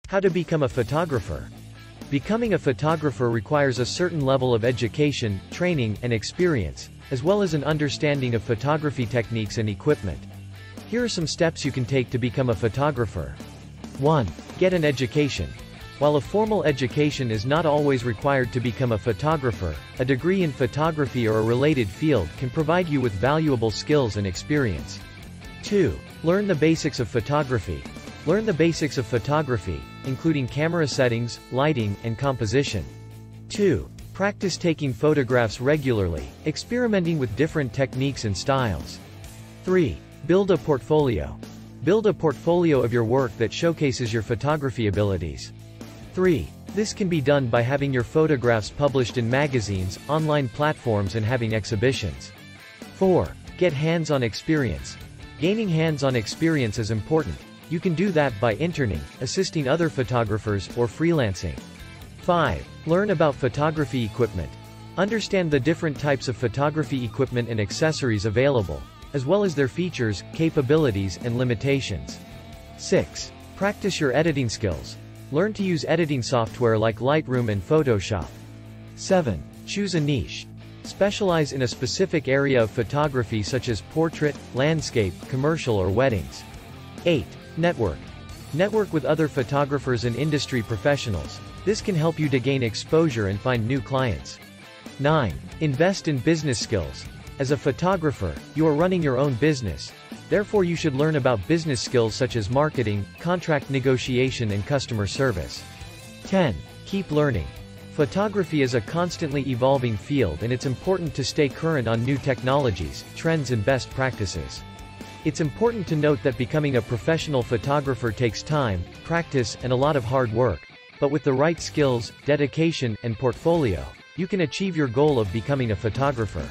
How to become a photographer. Becoming a photographer requires a certain level of education, training, and experience, as well as an understanding of photography techniques and equipment. Here are some steps you can take to become a photographer. 1. Get an education. While a formal education is not always required to become a photographer, a degree in photography or a related field can provide you with valuable skills and experience. 2. Learn the basics of photography. Learn the basics of photography, including camera settings, lighting, and composition. 2. Practice taking photographs regularly, experimenting with different techniques and styles. 3. Build a portfolio. Build a portfolio of your work that showcases your photography abilities. 3. This can be done by having your photographs published in magazines, online platforms, and having exhibitions. 4. Get hands-on experience. Gaining hands-on experience is important. You can do that by interning, assisting other photographers, or freelancing. 5. Learn about photography equipment. Understand the different types of photography equipment and accessories available, as well as their features, capabilities, and limitations. 6. Practice your editing skills. Learn to use editing software like Lightroom and Photoshop. 7. Choose a niche. Specialize in a specific area of photography such as portrait, landscape, commercial, or weddings. 8. Network. Network with other photographers and industry professionals. This can help you to gain exposure and find new clients. 9. Invest in business skills. As a photographer, you are running your own business. Therefore, you should learn about business skills such as marketing, contract negotiation, and customer service. 10. Keep learning. Photography is a constantly evolving field, and it's important to stay current on new technologies, trends, and best practices. It's important to note that becoming a professional photographer takes time, practice, and a lot of hard work. But with the right skills, dedication, and portfolio, you can achieve your goal of becoming a photographer.